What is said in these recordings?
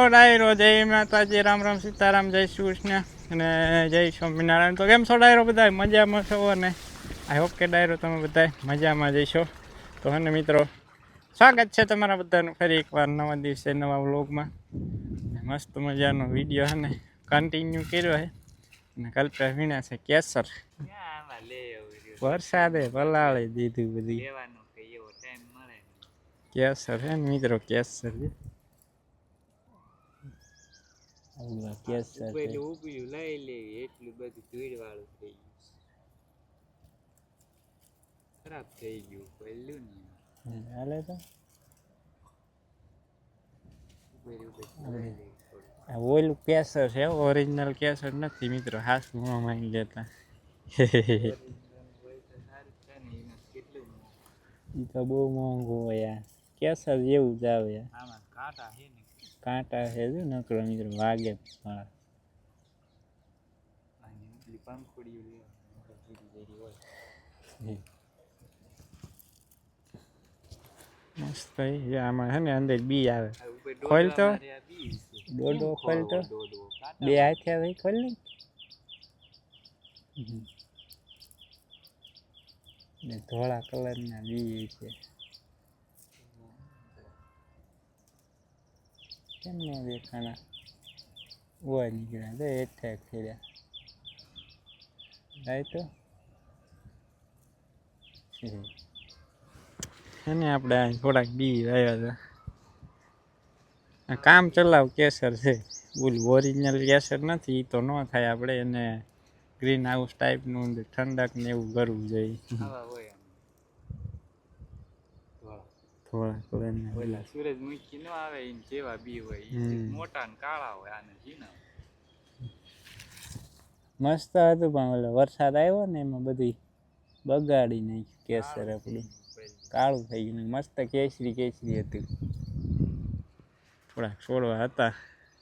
ડાયરો જય માતાજી, રામ રામ સીતારામ, જય શ્રી કૃષ્ણ અને જય સ્વામિનારાયણ. તો કેમ છો ડાયરો? બધા મજામાં છો અને આઈ હોપ કે ડાયરો તમે બધા મજામાં જઈશો. તો અને મિત્રો સ્વાગત છે તમારા બધાનું ફરી એકવાર નવા દિવસે નવા વ્લોગમાં. મસ્ત મજાનો વિડીયો છે ને કન્ટિન્યુ કર્યો છે અને કલ્પે વીણા છે કેસર. વરસાદે પલાળી દીધું બધી કેસર છે ને મિત્રો, કેસર છે. કેસર લઈ લેવી એટલું બધું ભીડ વાળું થઈ ગયું, ખરાબ થઈ ગયું પહેલું ને હાલે તો ઓલું કેસર છે, ઓરિજિનલ કેસર નથી મિત્રો, હાથ મોં માંગી લેતા. એ તો બહુ મોંઘું હોય યાર, કેસર જેવું જ આવે યાર. આમાં કાંટા છે ને, કાંટા છે જો નકરો મિત્રો, વાગે મારા પંખુડી મસ્ત છે. આમાં છે ને અંદર બી આવે, ખોલ તો ડોડો ખોલ તો, બે હાથે આવે ખોલ ને ધોળા કલરના બી છે. કેમ ન દેખાણા? ઓય નીકળ્યા તો એઠેક કર્યા થાય તો એને આપણે થોડાક બી આવ્યા હતા. કામ ચલાવ કેસર છે, ઓલું ઓરિજિનલ કેસર નથી, તો ન થાય. આપણે એને ગ્રીન હાઉસ ટાઈપનું ઠંડક ને એવું કરવું જોઈએ. થોડા કલરના સૂરજમુખી નો આવે એ જેવા બી હોય, મોટા ને કાળા હોય. આને ઝીણા મસ્ત હતું, પણ ઓલો વરસાદ આવ્યો ને એમાં બધી બગાડી નાખ્યું કેસર. આપણું કાળું થઈ ગયું. મસ્ત કેસરી કેસરી હતું. થોડાક છોડવા હતા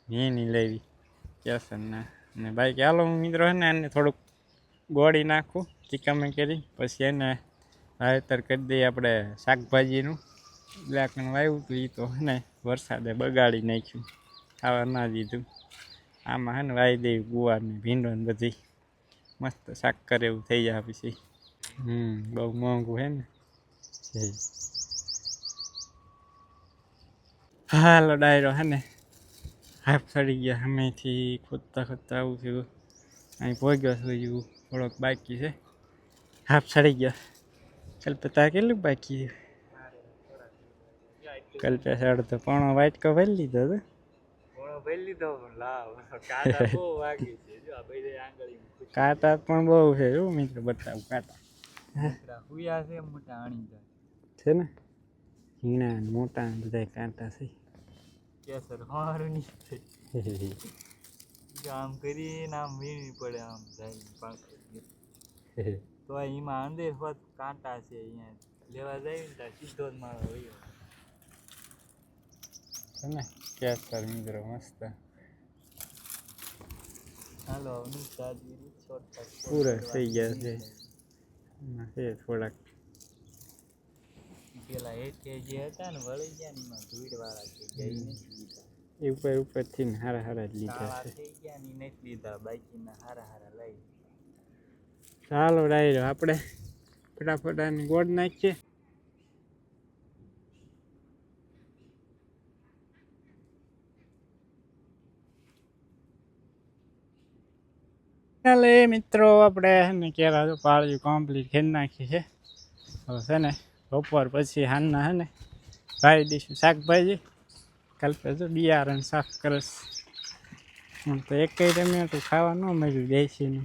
એની લેવી કેસરના. અને બાઈક હાલો મિત્રો હે ને એને થોડુંક ગોળી નાખું ચીકામાં કરી, પછી એને વાવેતર કરી દઈએ આપણે શાકભાજીનું. બ્લેકનું વાવ્યું હતું એ તો હે ને વરસાદે બગાડી નાખ્યું, ખાવા ના દીધું. આમાં હે ને વાવી દેવી ગુવાર ને ભીંડો ને બધી, મસ્ત શાક કરે એવું થઈ જાય પછી. બહુ મોંઘું હે ને. હાલો ડાયરો હે ને હાફ ચડી ગયા સામેથી, ખોદતા ખોદતા આવું થયું. અહીં પહોંચ્યો છું, હજુ થોડોક બાકી છે. હાફ ચડી ગયા. કલ્પે તાર કેટલું બાકી છે? કલ્પે અડધો પોણો વાટકો ભરી લીધો હતો. કાંટા પણ બહુ છે જો મિત્રો, બતાવું કાંટા છે ને, ઝીણા મોટા બધા કાંટા છે. કેસર હારું નહીં આમ કરીને આમ વીણવી પડે, આમ જાય તો એમાં અંદર હોત કાંટા છે. અહીંયા લેવા જાય ને ત્યાં સીધો જ મારો હોય છે ને કેસર મિત્રો, મસ્ત. હાલો પૂરા થઈ ગયા છે. થોડાક પેલા હેઠે જે હતા ને વળી ગયા ને એમાં ધૂળ વાળા થઈ ગયા, એ ઉપર ઉપરથી ને હારા હારા જ લીધા છે. થઈ ગયા ને નથી લીધા, બાકીના હારા હારા લઈ. ચાલો ડાયરો આપણે ફટાફટ આની ગોળ નાખીએ. ચાલે મિત્રો, આપણે ને કેરા તો પાળ્યું કમ્પ્લીટ ખેડ નાખી છે. હવે છે ને બપોર પછી હાલના હે ને વાવી દઈશું શાકભાજી. કલ્પે તો બિયારણ સાફ કરસ. હું તો એક ટમેટું ખાવા ન મળ્યું બેસીને,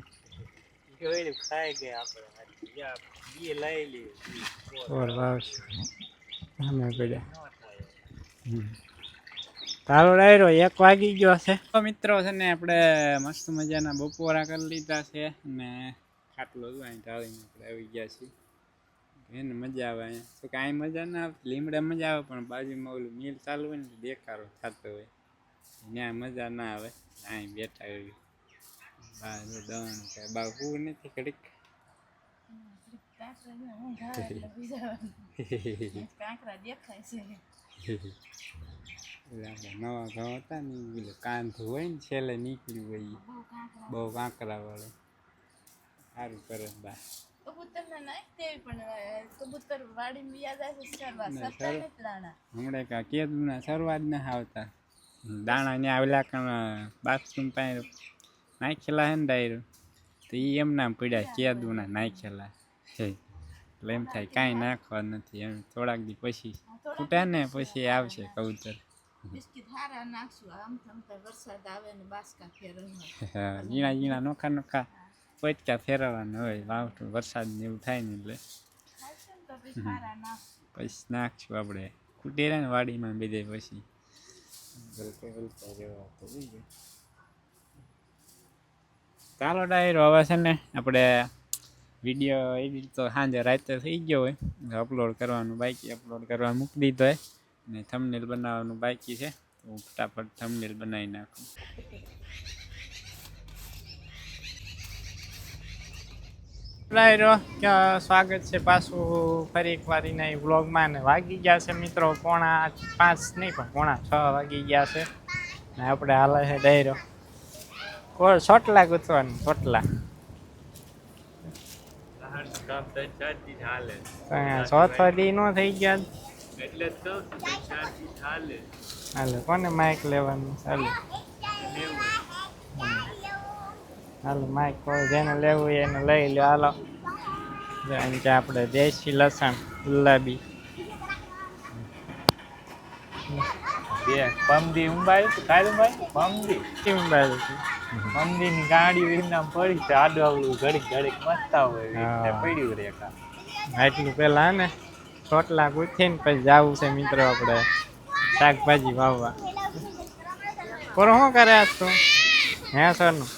ખાઈ ગયા આપણે લઈ લઈએ વાવશું અમે પડ્યા. તારો ડાયરો 1 વાગી ગયો છે. તો મિત્રો છે ને આપણે મસ્ત મજાના બપોરા કરી લીધા છે ને ખાટલો જ અહીં ઢાળીને આપણે આવી ગયા છીએ. એને મજા આવે અહીંયા તો કાંઈ મજા ના આવે. લીમડા મજા આવે, પણ બાજુમાં ઓલું મિલ ચાલુ હોય ને દેખાડો થતો હોય ત્યાં મજા ના આવે. અહીં બેઠા હોય બહાર દવાનું કાંઈ બા હું નથી ઘડીક આપણે નવા ઘઉં હતા ને પેલું કાંધું હોય ને છેલ્લે નીકળ્યું હોય ઈ. બહુ કાંકરા વાળું સારું કરે બા હમણાં કા કેદુના શરૂઆત ના આવતા દાણા ને આવેલા બાથરૂમ પાસે નાખેલા હે ને ડાયરો તો એ એમના પડ્યા કેદુના નાખેલા છે એટલે એમ થાય કાંઈ નાખવા નથી એમ થોડાક દી પછી ફૂટા ને પછી આવશે કબૂતર. હા ઝીણા ઝીણા નોખા નોખા પોચકા ફેરવવાના હોય વાવટું વરસાદ ને એવું થાય ને એટલે પછી નાખશું આપણે ખૂટે ને વાડીમાં બધે પછી ચાલો ડાયરો હવે છે ને આપણે વિડીયો એડિટ તો સાંજે રાતે થઈ ગયો હોય અપલોડ કરવાનું બાકી અપલોડ કરવા મૂકી દીધો હોય ને થંબનેલ બનાવવાનું બાકી છે તો હું ફટાફટ થંબનેલ બનાવી નાખું. ડાયરો સ્વાગત છે પાછું ફરી એક વાર એના વ્લોગમાં ને વાગી ગયા છે મિત્રો 4:45 નહીં પણ 5:45 વાગી ગયા છે ને આપણે હાલે છે ડાયરો ચોટલા ગુથવાનું ચોટલા ચોથો દી નો થઈ ગયા એટલે હાલે કોને માઇક લેવાનું ચાલે હાલો માઇક જેને લેવું હોય એને લઈ લો હાલો જેમ કે આપણે દેશી લસણ ગુલાબી પમદી ઉંબાઈ કાયદું ભાઈ ઉંબાડ્યું પમદી ની ગાડી એમના પડી છે આડું આવડું ઘડીક ઘડીક મસ્તા હોય પડ્યું રે આટલું પેલા ને ચોટલા ગુથીને પછી જવું છે મિત્રો આપણે શાકભાજી વાવવા. પણ શું કરે આજ તું હે સરનું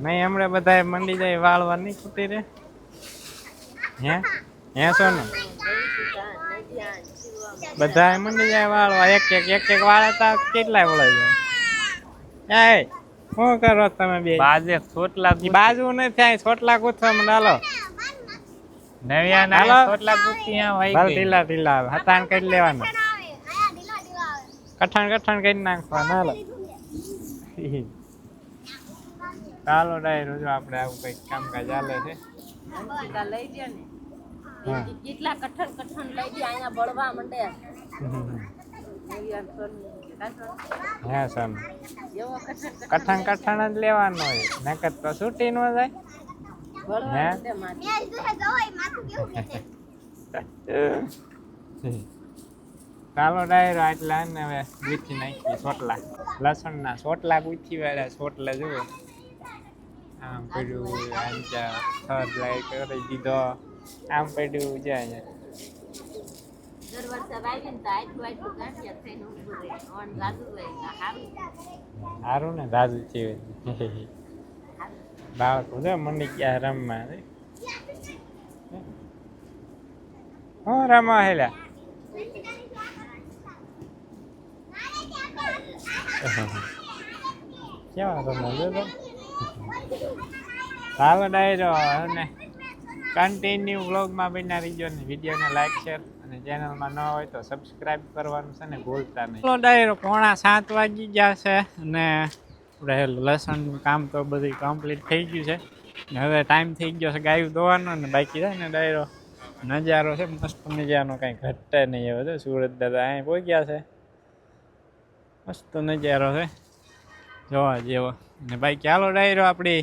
નહીં હમણાં બધા મંડી જાય વાળવા નહીં ખૂટી રે હે સોનું બધા મંડી જાય વાળવા એક એક વાળે તા કેટલાય વળાઈ જાય. એ શું કરો તમે બે બાજે છોટલા બાજુ નથી થાય છોટલા ગુથવા મને હાલો નવિયા ના છોટલા ગુથી આ ભાઈ ઢીલા ઢીલા હતાણ કરી લેવાના કઠણ કરી નાખવાના હાલો. ચાલો ડાયરો જો આપણે આવું કઈક કામકાજ ચાલે છે કેટલા કઠણ લઈ ગયા અહીંયા બળવા માંડે હે સર કઠણ જ લેવાનું હોય નકર તો છૂટી ન જાય ચાલો ડાયરો આટલા ને હવે ગૂંથી નાખીએ ચોટલા લસણ ના ચોટલા ગૂંથી વાળા ચોટલા જુઓ આમ પડ્યું આમ થર લાઈટ કરી દીધો આમ પડ્યું જાય સારું ને દાદુ છે બાળકો જો મંડી ગયા રમવા હું રમવા હેલા કેવા રમવા જો ચાલો ડાયરો અને કન્ટિન્યુ વ્લોગમાં બન્યા રહીજો ને વિડીયોને લાઈક શેર અને ચેનલમાં ન હોય તો સબસ્ક્રાઈબ કરવાનું છે ને ભૂલતા નહીં. ચાલો ડાયરો 6:45 વાગી ગયા છે અને આપણે લસણનું કામ તો બધું કમ્પ્લીટ થઈ ગયું છે ને હવે ટાઈમ થઈ ગયો છે ગાયું દોવાનો ને બાકી થાય ને ડાયરો નજારો છે મસ્ત નજારો કાંઈ ઘટે નહીં એવો છે સુરત દાદા અહીં પહોંચ્યા છે મસ્ત નજારો છે જોવા જેવો ને ભાઈ ચાલો ડાયરો આપણી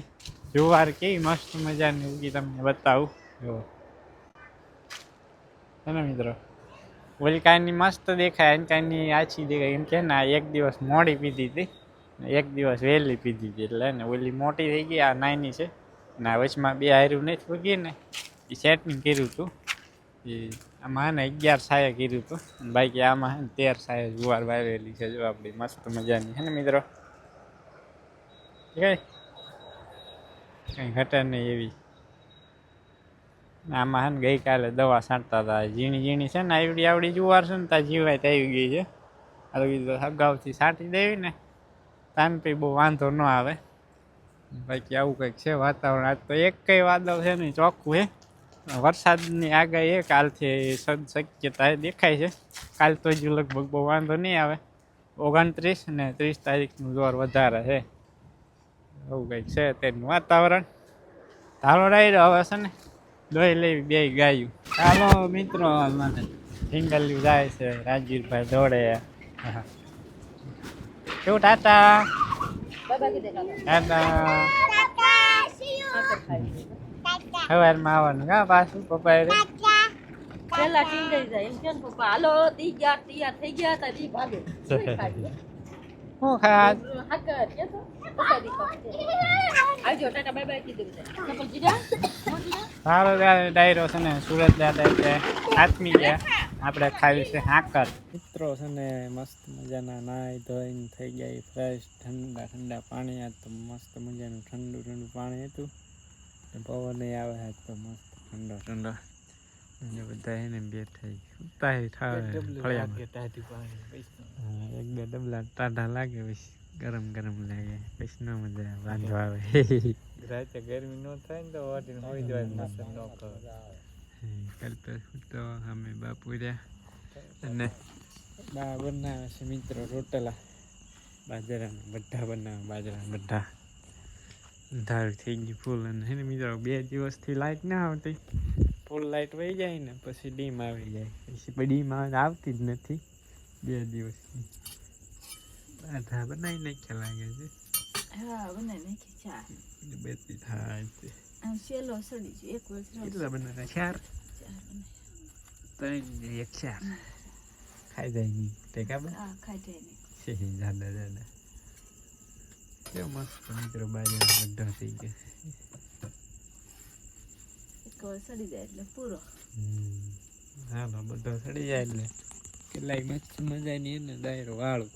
જુવાર કેવી મસ્ત મજાની ઉગી તમને બતાવું જો ને મિત્રો ઓલી કાંઈની મસ્ત દેખાય એને કાંઈની આછી દેખાય એમ કે ને આ એક દિવસ મોડી પીધી હતી એક દિવસ વહેલી પીધી હતી એટલે ને ઓલી મોટી થઈ ગઈ આ નાની છે ને આ વચમાં બે હાર્યું નથી ઉગી ને એ સેટિંગ કર્યું હતું એ આમાં ને 11 સાયા કર્યું હતું અને બાકી આમાં 13 સાયા જુવાર વાવેલી છે જો આપણી મસ્ત મજાની છે ને મિત્રો કંઈ ઘટે નહીં એવી આમાં હે ને ગઈકાલે દવા છાંટતા હતા ઝીણી છે ને આવડી જુવાર છે ને ત્યાં જીવાય આવી ગઈ છે આવી અગાઉથી છાંટી દેવી ને તાન પછી બહુ વાંધો ન આવે બાકી આવું કંઈક છે વાતાવરણ આજ તો એક કઈ વાદળ છે ને ચોખ્ખું હે વરસાદની આગાહી એ કાલથી શક્યતા દેખાય છે. કાલ તો હજુ લગભગ બહુ વાંધો નહીં આવે. 29 અને 30 તારીખનું જોર વધારે છે. એવું કંઈક છે તેનું વાતાવરણ. હાલો ડાયરો હવે છે ને દોઈ લેવી બે ગાયું. ચાલો મિત્રો મને ઢીંગલ્યું જાય છે. રાજવીરભાઈ દોડે. હા. કેવું ટાટા ટાટા સવારમાં આવવાનું કા પાછું પપ્પા રે પેલા ટીંગાઈ જાય એમ કે ને પપ્પા હાલો તૈયાર થઈ ગયા તા દી ભાગે હું ખાત હાકર કે તો પપ્પા દીકો આવજો ટાટા બાય બાય કીધું છે ચપલ જીજા સારો ડાયરો છે ને સુરત દાદા એટલે આત્મી ગયા. આપણે ખાવી છે હાકર. મિત્રો છે ને મસ્ત મજાના નાઈ ધોઈને થઈ ગયા ફ્રેશ. ઠંડા ઠંડા પાણી આ તો મસ્ત મજાનું ઠંડુ ઠંડુ પાણી હતું. પવન આવે છે તો મસ્ત ઠંડો ઠંડો. અને બધા એને બેઠા ઉતા ફળિયામાં એક બે ડબલા ટાઢા લાગે પછી ગરમ ગરમ લાગે પછી ન મજા વાંધો આવે. રાતે ગરમી ન થાય ને તો વાટીને હોઈ જવાય મસ્ત ન કરતો તો અમે બાપુ રહ્યા અને બા બનાવે છે મિત્રો રોટલા બાજરાના બધા બનાવે. બાજરાના બધા ધારું થઈ ગયું ફૂલ. અને હે ને મિત્રો 2 દિવસથી લાઇટ ના આવતી. ફૂલ લાઇટ વહી જાય ને પછી ડીમ આવી જાય. પછી ડીમ આવે આવતી જ નથી 2 દિવસથી. બાધા બનાવી નાખ્યા લાગે છે. હા બનાવી નાખી ચા બેતી થાય છે. આમ સેલો સડી છે એક વર્ષ કેટલા બનાવ્યા 4 3 1 4 ખાઈ જાય નહીં તે કાબા હા ખાઈ જાય ને છે દાદા દાદા કેવો મસ્ત મિત્રો બાજરા બધા થઈ ગયા. એક વર્ષ સડી જાય એટલે પૂરો. હા બધો સડી જાય એટલે કેટલાય મસ્ત મજાની એને ડાયરો વાળું.